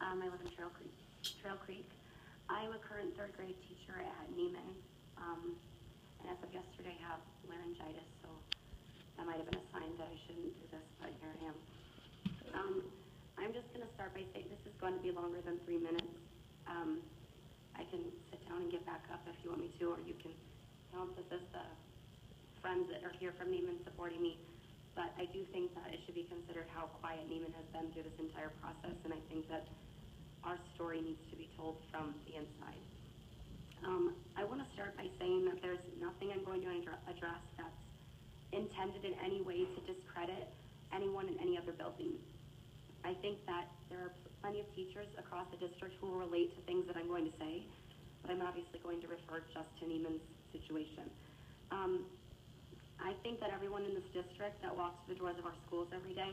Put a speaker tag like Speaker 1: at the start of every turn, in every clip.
Speaker 1: I live in Trail Creek. Trail Creek. I'm a current third grade teacher at Niemann, and as of yesterday have laryngitis, so that might have been a sign that I shouldn't do this, but here I am. I'm just going to start by saying this is going to be longer than 3 minutes. I can sit down and get back up if you want me to, or you can count this as the friends that are here from Niemann supporting me. But I do think that it should be considered how quiet Niemann has been through this entire process, and I think that our story needs to be told from the inside. I want to start by saying that there's nothing I'm going to address that's intended in any way to discredit anyone in any other building. I think that there are plenty of teachers across the district who will relate to things that I'm going to say, but I'm obviously going to refer just to Niemann's situation. I think that everyone in this district that walks through the doors of our schools every day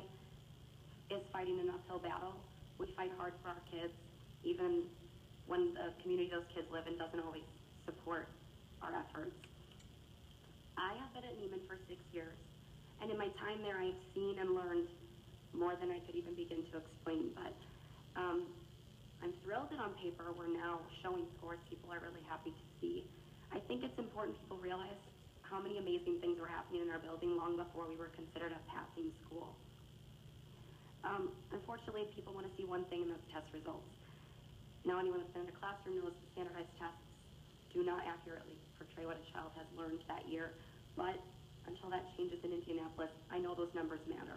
Speaker 1: is fighting an uphill battle. We fight hard for our kids, even when the community those kids live in doesn't always support our efforts. I have been at Niemann for 6 years, and in my time there I have seen and learned more than I could even begin to explain, but I'm thrilled that on paper we're now showing scores people are really happy to see. I think it's important people realize how many amazing things were happening in our building long before we were considered a passing school. Unfortunately, people want to see one thing, and that's test results. Now, anyone that's been in a classroom knows that standardized tests do not accurately portray what a child has learned that year, but until that changes in Indianapolis, I know those numbers matter.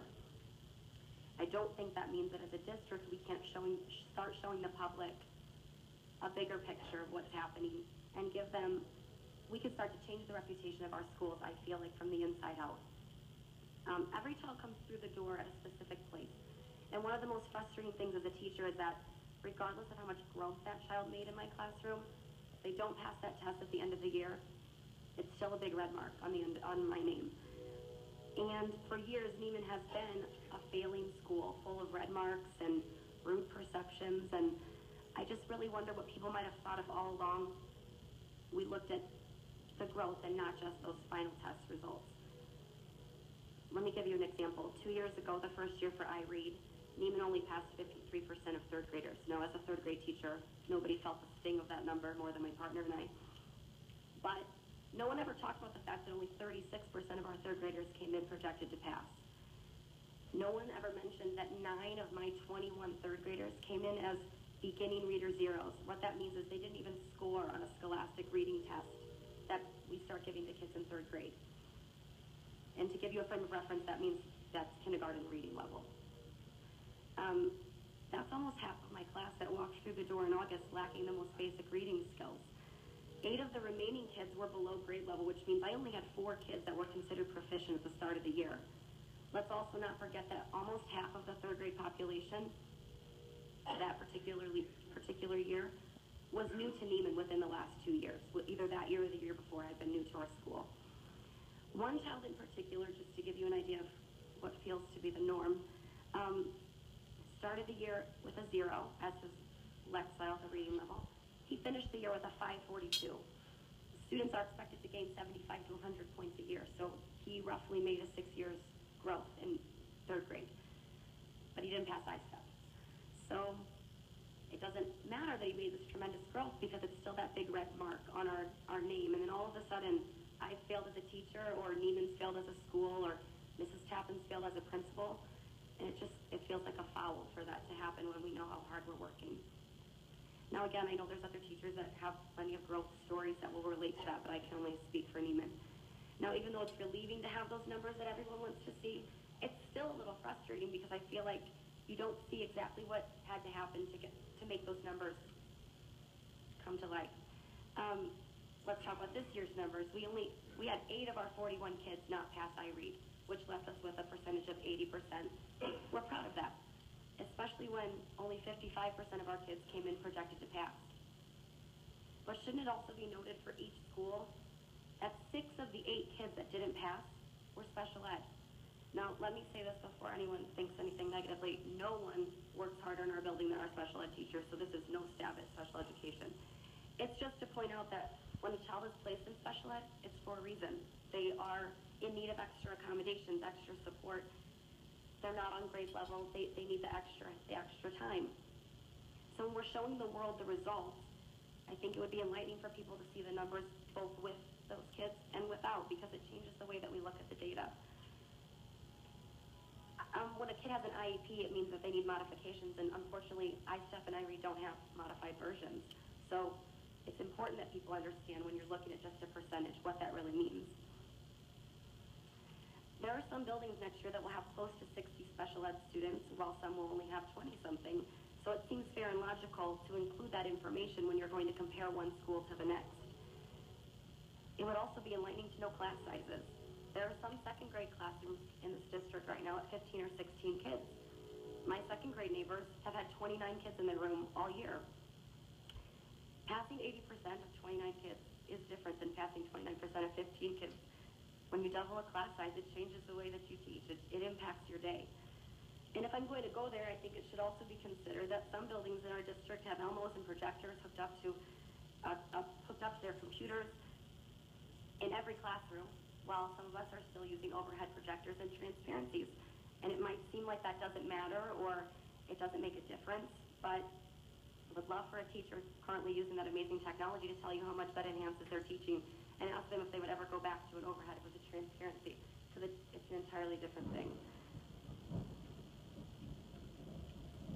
Speaker 1: I don't think that means that as a district we can't start showing the public a bigger picture of what's happening and give them, we could start to change the reputation of our schools, I feel like, from the inside out. Every child comes through the door at a specific place. And one of the most frustrating things as a teacher is that regardless of how much growth that child made in my classroom, if they don't pass that test at the end of the year, it's still a big red mark on my name. And for years, Niemann has been a failing school full of red marks and rude perceptions, and I just really wonder what people might have thought of all along. We looked at the growth and not just those final test results. Let me give you an example. 2 years ago, the first year for iRead, Niemann only passed 53% of third graders. Now, as a third grade teacher, nobody felt the sting of that number more than my partner and I. But no one ever talked about the fact that only 36% of our third graders came in projected to pass. No one ever mentioned that 9 of my 21 third graders came in as beginning reader zeros. What that means is they didn't even score on a scholastic reading test that we start giving to kids in third grade. And to give you a frame of reference, that means that's kindergarten reading level. That's almost half of my class that walked through the door in August lacking the most basic reading skills. 8 of the remaining kids were below grade level, which means I only had 4 kids that were considered proficient at the start of the year. Let's also not forget that almost half of the third grade population that particular year was new to Niemann within the last 2 years. Either that year or the year before had been new to our school. One child in particular, just to give you an idea of what feels to be the norm, started the year with a 0 as his Lexile, the reading level. He finished the year with a 542. Students are expected to gain 75 to 100 points a year, so he roughly made a 6 years growth in third grade. But he didn't pass I-STEP. So it doesn't matter that he made this tremendous growth because it's still that big red mark on our name. And then all of a sudden, I failed as a teacher, or Niemann's failed as a school, or Mrs. Tappan's failed as a principal. And it feels like a foul for that to happen when we know how hard we're working. Now, again, I know there's other teachers that have plenty of growth stories that will relate to that, but I can only speak for Niemann. Now, even though it's relieving to have those numbers that everyone wants to see, it's still a little frustrating because I feel like you don't see exactly what had to happen to make those numbers come to light. Let's talk about this year's numbers. We had 8 of our 41 kids not pass iRead, which left us with a percentage of 80%. We're proud of that, especially when only 55% of our kids came in projected to pass. But shouldn't it also be noted for each school that 6 of the 8 kids that didn't pass were special ed? Now, let me say this before anyone thinks anything negatively. No one works harder in our building than our special ed teachers, so this is no stab at special education. It's just to point out that when a child is placed in special ed, it's for a reason. They are in need of extra accommodations, extra support. They're not on grade level. They need the extra time. when we're showing the world the results, I think it would be enlightening for people to see the numbers both with those kids and without, because it changes the way that we look at the data. When a kid has an IEP, it means that they need modifications, and unfortunately, ISTEP and IRE don't have modified versions. So it's important that people understand when you're looking at just a percentage what that really means. There are some buildings next year that will have close to 60 special ed students, while some will only have 20-something. So it seems fair and logical to include that information when you're going to compare one school to the next. It would also be enlightening to know class sizes. There are some second grade classrooms in this district right now at 15 or 16 kids. My second grade neighbors have had 29 kids in their room all year. Passing 80% of 29 kids is different than passing 29% of 15 kids. When you double a class size, it changes the way that you teach. It impacts your day. And if I'm going to go there, I think it should also be considered that some buildings in our district have Elmos and projectors hooked up to their computers in every classroom, while some of us are still using overhead projectors and transparencies. And it might seem like that doesn't matter or it doesn't make a difference, but I would love for a teacher currently using that amazing technology to tell you how much that enhances their teaching, and ask them if they would ever go back to an overhead with a transparency, because it's an entirely different thing.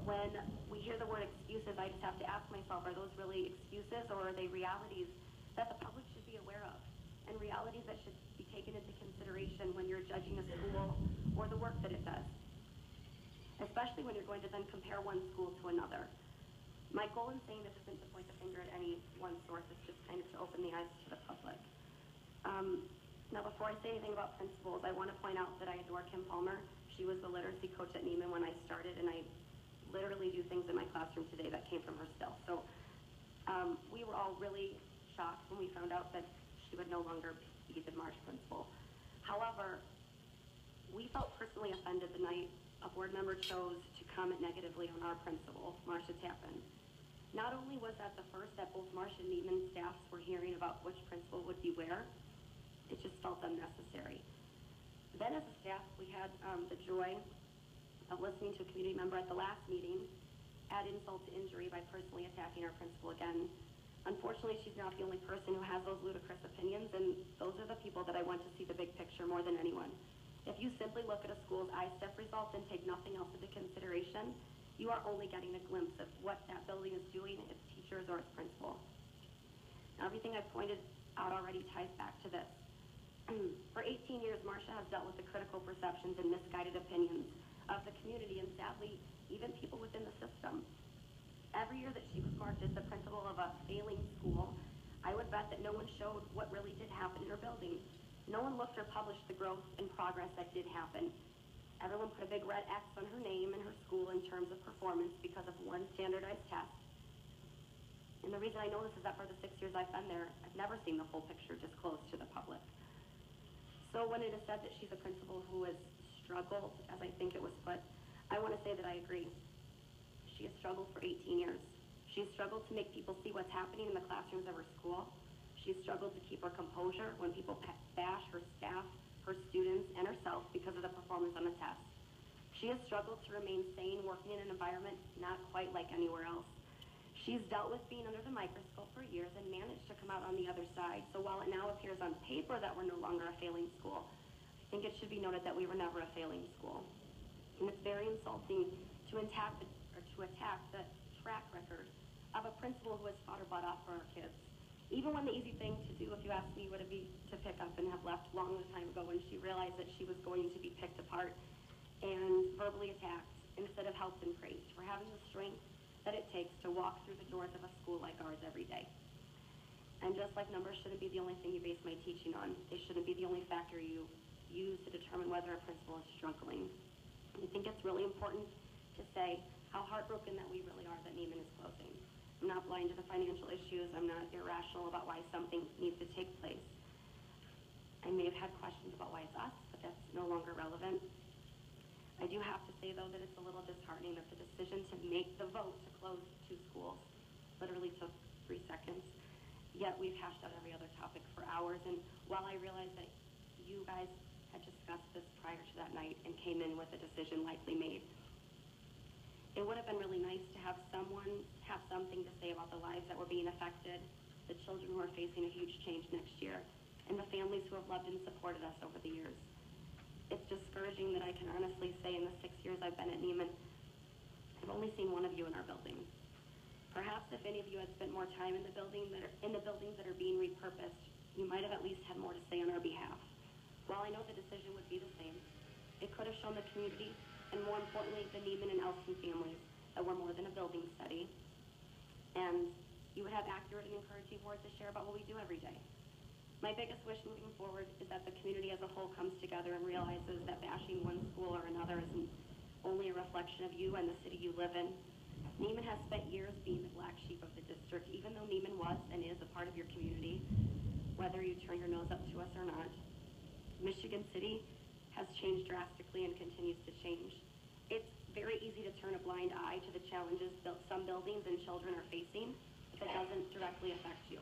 Speaker 1: When we hear the word excuses, I just have to ask myself, are those really excuses, or are they realities that the public should be aware of, and realities that should be taken into consideration when you're judging a school or the work that it does, especially when you're going to then compare one school to another. My goal in saying this isn't to point the finger at any one source, it's just kind of to open the eyes to the public. Now, before I say anything about principals, I want to point out that I adore Kim Palmer. She was the literacy coach at Niemann when I started, and I literally do things in my classroom today that came from her still. So we were all really shocked when we found out that she would no longer be the Marsh principal. However, we felt personally offended the night a board member chose to comment negatively on our principal, Marcia Tappan. Not only was that the first that both Marsh and Niemann staffs were hearing about which principal would be where, it just felt unnecessary. Then as a staff, we had the joy of listening to a community member at the last meeting add insult to injury by personally attacking our principal again. Unfortunately, she's not the only person who has those ludicrous opinions, and those are the people that I want to see the big picture more than anyone. If you simply look at a school's ISTEP results and take nothing else into consideration, you are only getting a glimpse of what that building is doing, its teachers, or its principal. Now, everything I've pointed out already ties back to this. For 18 years, Marcia has dealt with the critical perceptions and misguided opinions of the community, and sadly, even people within the system. Every year that she was marked as the principal of a failing school, I would bet that no one showed what really did happen in her building. No one looked or published the growth and progress that did happen. Everyone put a big red X on her name and her school in terms of performance because of one standardized test. And the reason I know this is that for the 6 years I've been there, I've never seen the full picture disclosed to the public. So when it is said that she's a principal who has struggled, as I think it was put, I want to say that I agree. She has struggled for 18 years. She's struggled to make people see what's happening in the classrooms of her school. She's struggled to keep her composure when people bash her staff, her students, and herself because of the performance on the test. She has struggled to remain sane working in an environment not quite like anywhere else. She's dealt with being under the microscope for years and managed to come out on the other side. So while it now appears on paper that we're no longer a failing school, I think it should be noted that we were never a failing school. And it's very insulting to attack the track record of a principal who has fought her butt off for our kids. Even when the easy thing to do, if you ask me, would it be to pick up and have left long time ago when she realized that she was going to be picked apart and verbally attacked instead of helped and praised for having the strength that it takes to walk through the doors of a school like ours every day. And just like numbers shouldn't be the only thing you base my teaching on, they shouldn't be the only factor you use to determine whether a principal is struggling. I think it's really important to say how heartbroken that we really are that Niemann is closing. I'm not blind to the financial issues. I'm not irrational about why something needs to take place. I may have had questions about why it's us, but that's no longer relevant. I do have to say, though, that it's a little disheartening that the decision to make the vote to close 2 schools literally took 3 seconds. Yet we've hashed out every other topic for hours. And while I realize that you guys had discussed this prior to that night and came in with a decision likely made, It would have been really nice to have someone have something to say about the lives that were being affected, the children who are facing a huge change next year, and the families who have loved and supported us over the years. It's discouraging that I can honestly say in the 6 years I've been at Niemann, I've only seen one of you in our building. Perhaps if any of you had spent more time in the buildings that are being repurposed, you might have at least had more to say on our behalf. While I know the decision would be the same, it could have shown the community, and more importantly, the Niemann and Elston families, that we're more than a building study. And you would have accurate and encouraging words to share about what we do every day. My biggest wish moving forward is that the community as a whole comes together and realizes that bashing one school or another isn't only a reflection of you and the city you live in. Niemann has spent years being the black sheep of the district, even though Niemann was and is a part of your community, whether you turn your nose up to us or not. Michigan City has changed drastically and continues to change. It's very easy to turn a blind eye to the challenges that some buildings and children are facing if it doesn't directly affect you.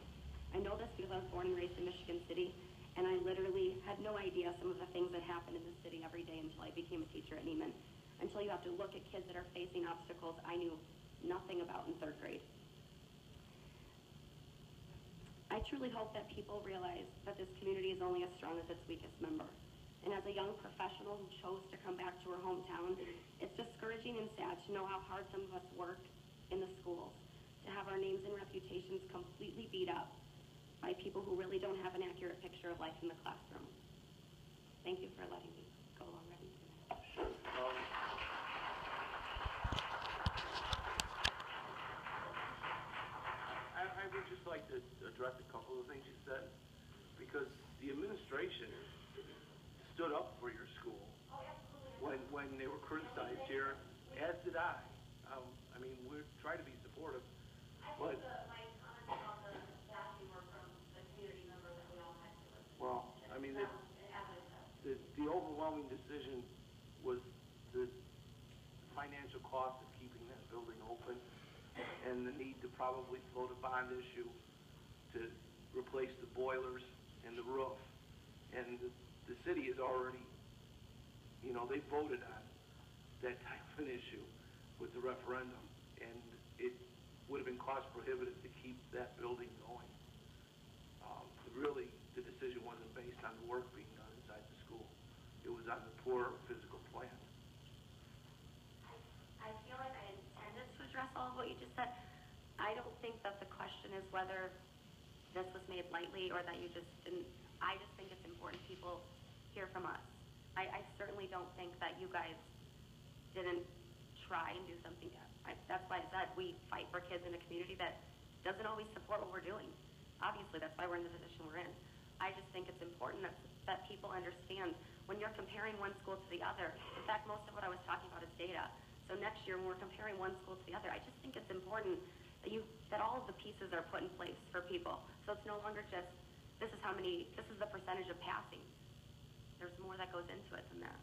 Speaker 1: I know this because I was born and raised in Michigan City, and I literally had no idea some of the things that happen in the city every day until I became a teacher at Niemann. Until you have to look at kids that are facing obstacles I knew nothing about in 3rd grade. I truly hope that people realize that this community is only as strong as its weakest member. And as a young professional who chose to come back to her hometown, it's discouraging and sad to know how hard some of us work in the schools, to have our names and reputations completely beat up by people who really don't have an accurate picture of life in the classroom. Thank you for letting me go already.
Speaker 2: I would just like to address a couple of things you said, because the administration stood up for your school when they were criticized here, as did I. I mean, we're trying to be supportive, but
Speaker 1: My comments about the bashing were from the community members that we all had to listen to.
Speaker 2: well, I mean, the overwhelming decision was the financial cost of keeping that building open, and the need to probably float a bond issue to replace the boilers and the roof. And the city has already, they voted on that type of an issue with the referendum, and it would have been cost prohibitive to keep that building going. Really, the decision wasn't based on the work being done inside the school. It was on the poor physical plan.
Speaker 1: I feel like I intended to address all of what you just said. I don't think that the question is whether this was made lightly or that you just didn't. I just think it's important people hear from us. I certainly don't think that you guys didn't try and do something. That's why I said we fight for kids in a community that doesn't always support what we're doing. Obviously, that's why we're in the position we're in. I just think it's important that people understand when you're comparing one school to the other. In fact, most of what I was talking about is data. So next year, when we're comparing one school to the other, I just think it's important that all of the pieces are put in place for people. So it's no longer just this is the percentage of passing. There's more that goes into it than that.